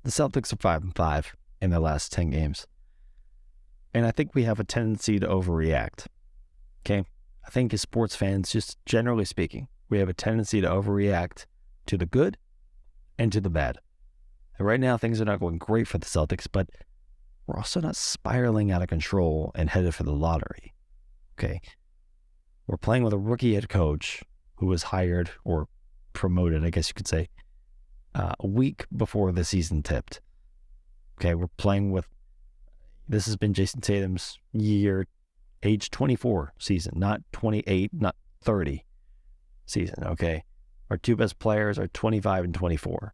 The Celtics are 5-5 in their last 10 games. And I think we have a tendency to overreact. Okay? I think as sports fans, just generally speaking, we have a tendency to overreact to the good and to the bad. And right now, things are not going great for the Celtics, but we're also not spiraling out of control and headed for the lottery. Okay? We're playing with a rookie head coach who was hired or promoted, I guess you could say, a week before the season tipped. Okay, we're playing with, this has been Jayson Tatum's year, age 24 season, not 28, not 30 season, okay? Our two best players are 25 and 24.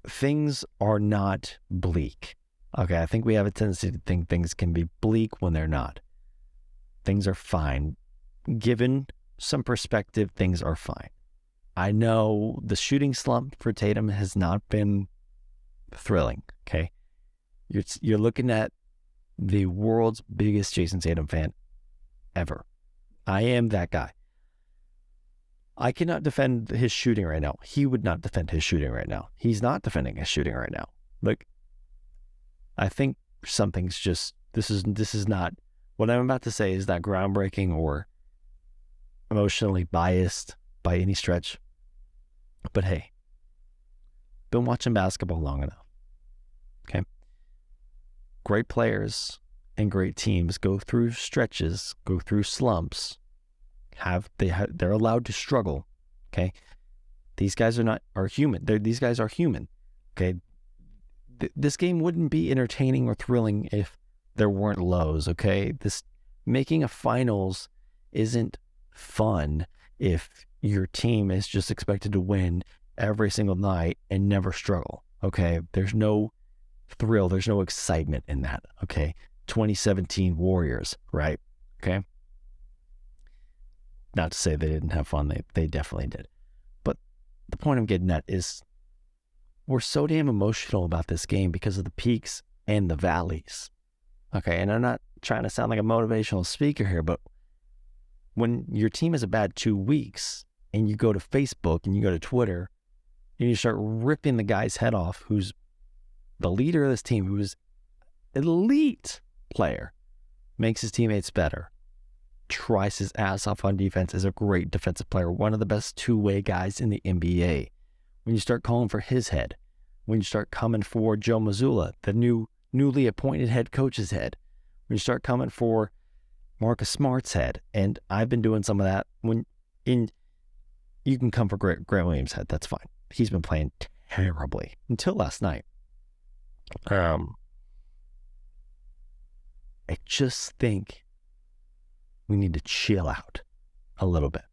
Things are not bleak. Okay, I think we have a tendency to think things can be bleak when they're not. Things are fine. Given some perspective, things are fine. I know the shooting slump for Tatum has not been thrilling, okay? You're looking at the world's biggest Jayson Tatum fan ever. I am that guy. I cannot defend his shooting right now. He would not defend his shooting right now. He's not defending his shooting right now. Look, I think something's just, this is not, what I'm about to say is not groundbreaking or emotionally biased by any stretch. But hey, been watching basketball long enough. Okay. Great players and great teams go through stretches, go through slumps. They're allowed to struggle. Okay. These guys are human. These guys are human. Okay. This game wouldn't be entertaining or thrilling if there weren't lows. Okay. Making a finals isn't fun if your team is just expected to win every single night and never struggle. Okay. There's no thrill. There's no excitement in that. Okay. 2017 Warriors, right? Okay. Not to say they didn't have fun. They definitely did. But the point I'm getting at is we're so damn emotional about this game because of the peaks and the valleys. Okay. And I'm not trying to sound like a motivational speaker here, but when your team has a bad 2 weeks and you go to Facebook and you go to Twitter and you start ripping the guy's head off who's the leader of this team, who's elite player, makes his teammates better, tries his ass off on defense, is a great defensive player, one of the best two-way guys in the NBA. When you start calling for his head, when you start coming for Joe Mazzulla, the newly appointed head coach's head, when you start coming for Marcus Smart's head, and I've been doing some of that, you can come for Grant Williams' head, that's fine. He's been playing terribly until last night. I just think we need to chill out a little bit.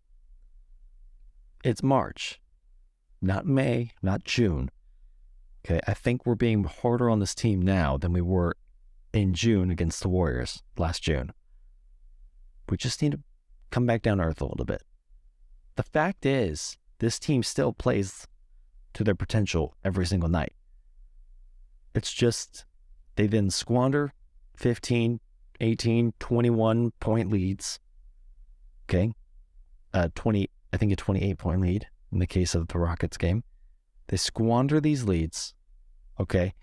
It's March, not May, not June. Okay, I think we're being harder on this team now than we were in June against the Warriors last June. We just need to come back down to earth a little bit. The fact is, this team still plays to their potential every single night. It's just they then squander 15, 18, 21 point leads. Okay. I think a 28 point lead in the case of the Rockets game. They squander these leads. Okay.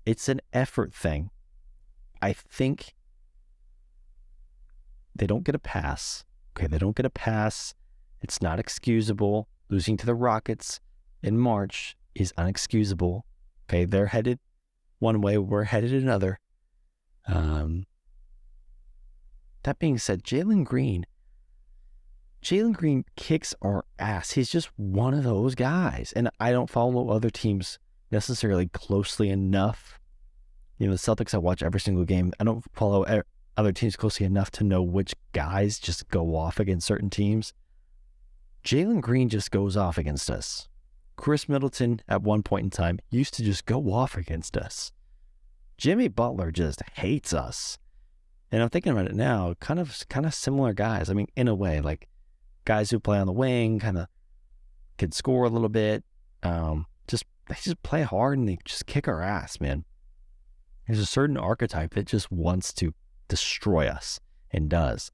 It's an effort thing. I think they don't get a pass. Okay. They don't get a pass. It's not excusable. Losing to the Rockets in March is unexcusable. Okay. They're headed one way. We're headed another. That being said, Jalen Green kicks our ass. He's just one of those guys. And I don't follow other teams necessarily closely enough. You know, the Celtics, I watch every single game. I don't follow other teams closely enough to know which guys just go off against certain teams. Jalen Green just goes off against us. Chris Middleton, at one point in time, used to just go off against us. Jimmy Butler just hates us. And I'm thinking about it now, kind of similar guys. I mean, in a way, like guys who play on the wing, kind of can score a little bit. They just play hard and they just kick our ass, man. There's a certain archetype that just wants to destroy us and does.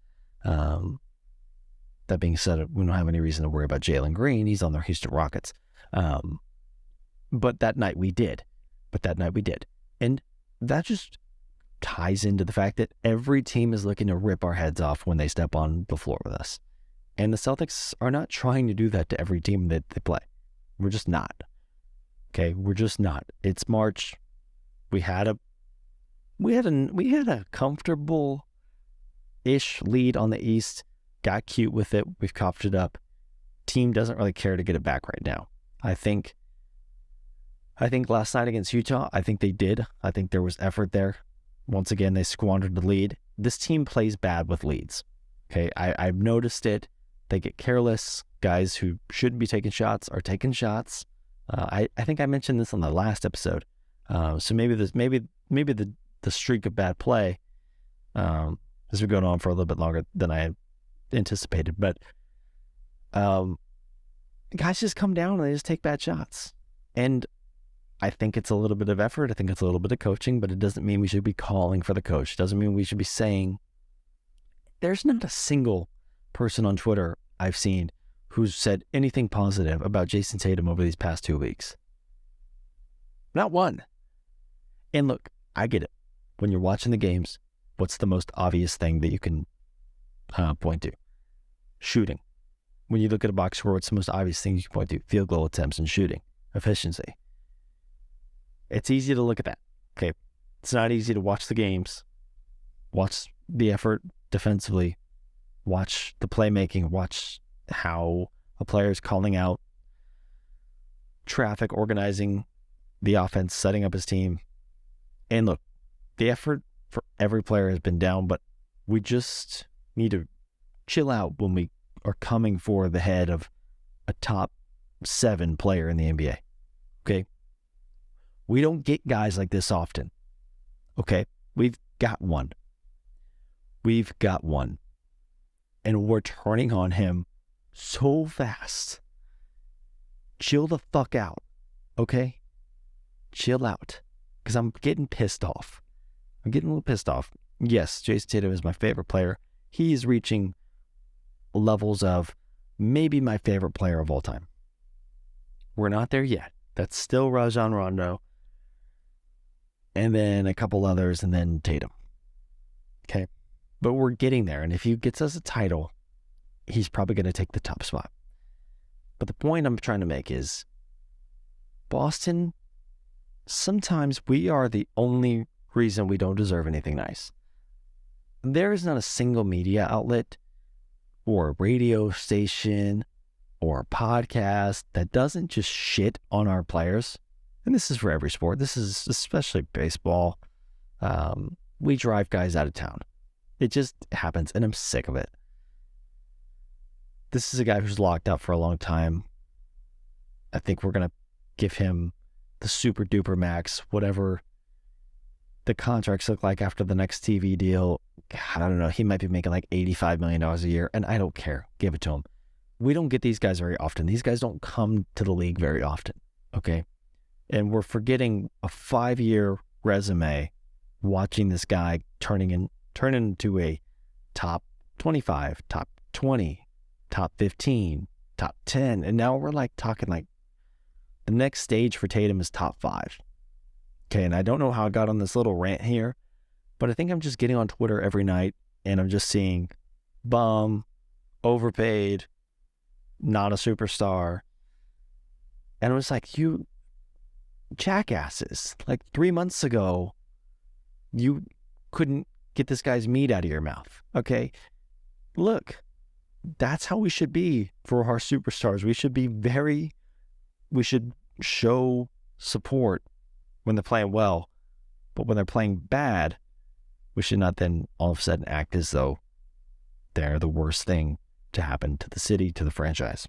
That being said, we don't have any reason to worry about Jalen Green. He's on the Houston Rockets. But that night we did. And that just ties into the fact that every team is looking to rip our heads off when they step on the floor with us. And the Celtics are not trying to do that to every team that they play. We're just not. Okay, we're just not. It's March. We had a comfortable-ish lead on the East. Got cute with it. We've coughed it up. Team doesn't really care to get it back right now. I think last night against Utah, I think they did. I think there was effort there. Once again, they squandered the lead. This team plays bad with leads. Okay, I've noticed it. They get careless. Guys who shouldn't be taking shots are taking shots. I think I mentioned this on the last episode. So maybe the streak of bad play has been going on for a little bit longer than I anticipated. But guys just come down and they just take bad shots. And I think it's a little bit of effort. I think it's a little bit of coaching, but it doesn't mean we should be calling for the coach. It doesn't mean we should be saying. There's not a single person on Twitter I've seen who's said anything positive about Jayson Tatum over these past 2 weeks. Not one. And look, I get it. When you're watching the games, what's the most obvious thing that you can point to? Shooting. When you look at a box score, what's the most obvious thing you can point to? Field goal attempts and shooting. Efficiency. It's easy to look at that. Okay. It's not easy to watch the games, watch the effort defensively, watch the playmaking, watch how a player is calling out traffic, organizing the offense, setting up his team. And look, the effort for every player has been down, but we just need to chill out when we are coming for the head of a top 7 player in the NBA. Okay? We don't get guys like this often. Okay? We've got one. And we're turning on him so fast. Chill the fuck out. Okay? Chill out. Because I'm getting pissed off. I'm getting a little pissed off. Yes, Jayson Tatum is my favorite player. He is reaching levels of maybe my favorite player of all time. We're not there yet. That's still Rajon Rondo. And then a couple others, and then Tatum. Okay? But we're getting there. And if he gets us a title, he's probably going to take the top spot. But the point I'm trying to make is Boston, sometimes we are the only reason we don't deserve anything nice. There is not a single media outlet or a radio station or a podcast that doesn't just shit on our players. And this is for every sport. This is especially baseball. We drive guys out of town. It just happens, and I'm sick of it. This is a guy who's locked up for a long time. I think we're going to give him the super duper max, whatever the contracts look like after the next TV deal. I don't know. He might be making like $85 million a year, and I don't care. Give it to him. We don't get these guys very often. These guys don't come to the league very often, okay? And we're forgetting a 5-year resume watching this guy turn into a top 25, top 20, top 15, top 10. And now we're like talking like the next stage for Tatum is top 5. Okay, and I don't know how I got on this little rant here, but I think I'm just getting on Twitter every night and I'm just seeing bum, overpaid, not a superstar. And I was like, you jackasses. Like 3 months ago, you couldn't get this guy's meat out of your mouth. Okay? Look, that's how we should be for our superstars. We should show support when they're playing well, but when they're playing bad, we should not then all of a sudden act as though they're the worst thing to happen to the city, to the franchise.